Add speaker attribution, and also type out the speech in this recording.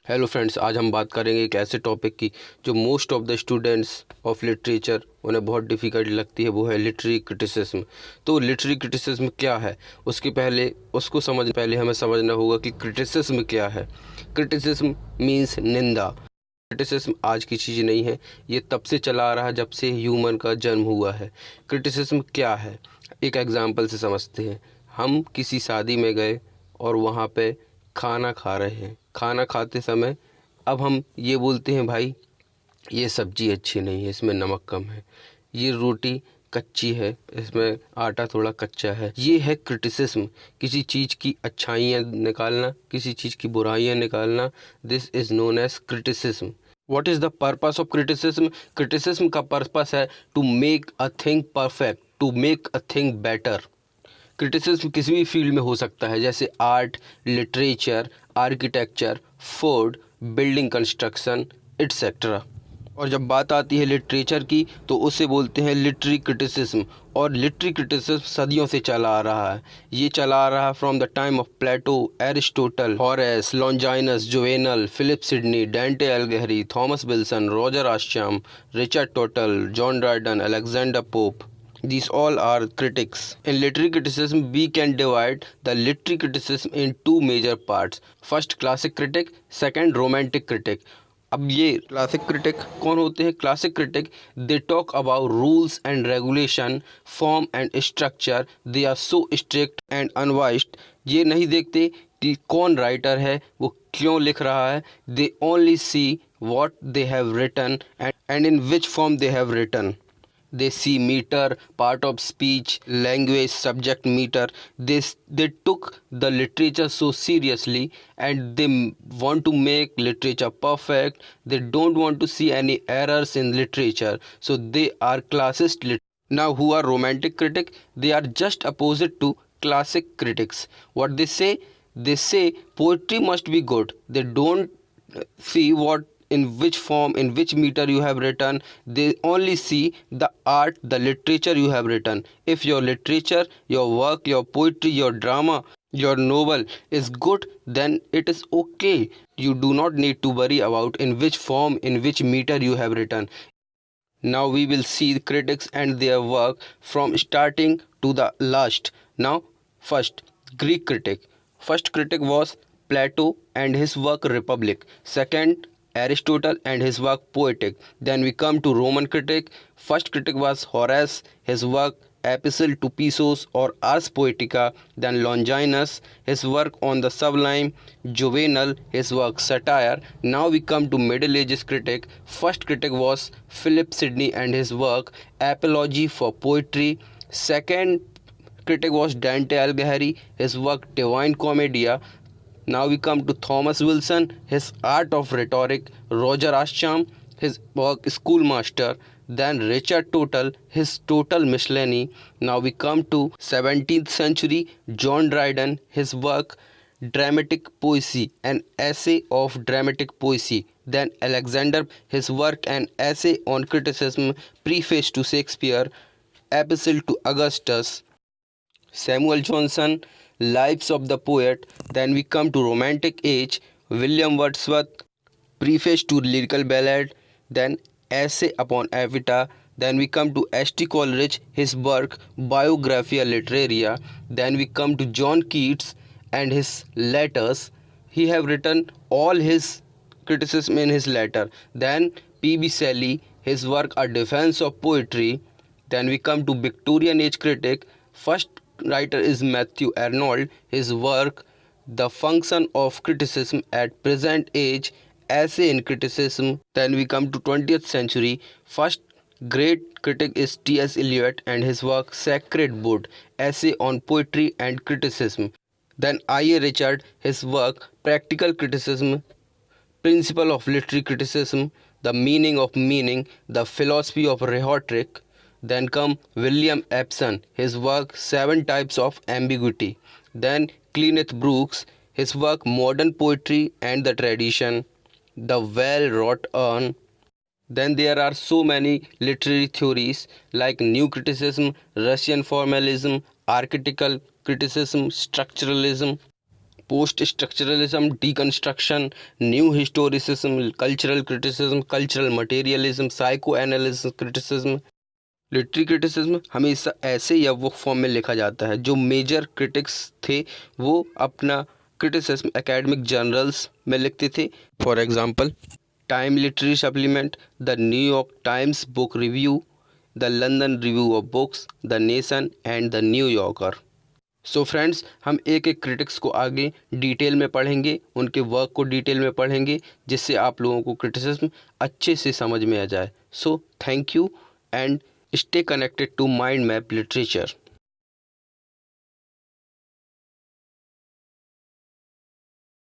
Speaker 1: Hello friends, आज हम बात करेंगे एक ऐसे टॉपिक की जो most of the students of literature उन्हें बहुत डिफ़िकल्ट लगती है। वो है लिटरेरी क्रिटिसिज्म। तो लिटरेरी क्रिटिसिज्म क्या है, उसको पहले हमें समझना होगा कि क्रिटिसिज्म क्या है। क्रिटिसिज्म मीन्स निंदा। क्रिटिसिज्म आज की चीज़ नहीं है, ये तब से चला आ रहा है जब से ह्यूमन का जन्म हुआ है। क्रिटिसिज्म क्या है, एक एग्जाम्पल से समझते हैं। हम किसी शादी में गए और वहाँ पे खाना खा रहे हैं। खाना खाते समय अब हम ये बोलते हैं, भाई ये सब्ज़ी अच्छी नहीं है, इसमें नमक कम है, ये रोटी कच्ची है, इसमें आटा थोड़ा कच्चा है। ये है क्रिटिसिज्म, किसी चीज़ की अच्छाइयाँ निकालना, किसी चीज़ की बुराइयाँ निकालना। This is known as criticism. What is the purpose of criticism? Criticism का पर्पस है to make a thing perfect, to make a thing better. Criticism किसी भी फील्ड में हो सकता है, जैसे art, literature, architecture, food, building construction etcetera. और जब बात आती है लिटरेचर की तो उसे बोलते हैं लिटरेरी क्रिटिसिज्म। और लिटरेरी क्रिटिसिज्म सदियों से चला आ रहा है। ये चला आ रहा है from the time of Plato, Aristotle, Horace, Longinus, Juvenal, Philip Sidney, Dante एल्गहरी, Thomas Wilson, Roger Ascham, Richard Tottel, John Dryden, Alexander Pope. These all are critics. In literary criticism, we can divide the literary criticism in two major parts. First, classic critic. Second, romantic critic. अब ये classic critic कौन होते हैं? Classic critic, they talk about rules and regulation, form and structure. They are so strict and unwise. ये नहीं देखते कि कौन राइटर है, वो क्यों लिख रहा है। They only see what they have written and in which form they have written. They see meter, part of speech, language, subject meter. They took the literature so seriously, and they want to make literature perfect. They don't want to see any errors in literature, so they are classist. Now who are romantic critic? They are just opposite to classic critics. What they say? They say poetry must be good. They don't see what, in which form, in which meter you have written. They only see the art, the literature you have written. If your literature, your work, your poetry, your drama, your novel is good, then it is okay. You do not need to worry about in which form, in which meter you have written. Now we will see the critics and their work from starting to the last. Now, first, Greek critic. First critic was Plato and his work Republic. Second, Aristotle and his work Poetic. Then we come to Roman critic. First critic was Horace, his work Epistle to Pisos or Ars Poetica. Then Longinus, his work on the Sublime. Juvenal, his work Satire. Now we come to Middle Ages critic. First critic was Philip Sidney and his work Apology for Poetry. Second critic was Dante Alighieri, his work Divine Commedia. Now we come to Thomas Wilson, his Art of Rhetoric, Roger Ascham, his work Schoolmaster, then Richard Tottle, his Total Miscellany. Now we come to 17th century John Dryden, his work Dramatic Poesy, an essay of dramatic poesy. Then Alexander, his work An Essay on Criticism, Preface to Shakespeare, Epistle to Augustus. Samuel Johnson, Lives of the Poet. Then we come to Romantic Age, William Wordsworth, Preface to Lyrical Ballad, then Essay upon Evita. Then we come to S.T. Coleridge, his work Biographia Literaria. Then we come to John Keats and his letters. He have written all his criticism in his letter. Then P.B. Shelley, his work A Defense of Poetry. Then we come to Victorian Age critic. First writer is Matthew Arnold, his work The Function of Criticism at Present Age, Essay in Criticism. Then we come to 20th century. First great critic is T.S. Eliot and his work Sacred Wood, Essay on Poetry and Criticism. Then I.A. Richard, his work Practical Criticism, Principle of Literary Criticism, The Meaning of Meaning, The Philosophy of Rhetoric. Then come William Epson, his work Seven Types of Ambiguity. Then Kenneth Brooks, his work Modern Poetry and the Tradition, The Well-Wrought Urn. Then there are so many literary theories like New Criticism, Russian Formalism, Architectural Criticism, Structuralism. Post structuralism, deconstruction, new historicism, cultural criticism, cultural materialism, psycho analysis criticism. Literary criticism हमेशा ऐसे या वो form में लिखा जाता है। जो major critics थे वो अपना क्रिटिसिज्म एकेडमिक जर्नल्स में लिखते थे। For example time literary supplement, the New York times book review, the London review of books, the nation and the new yorker. So friends, हम एक एक क्रिटिक्स को आगे डिटेल में पढ़ेंगे, उनके वर्क को डिटेल में पढ़ेंगे, जिससे आप लोगों को क्रिटिसिज्म अच्छे से समझ में आ जाए। So thank you and stay connected to mind map literature.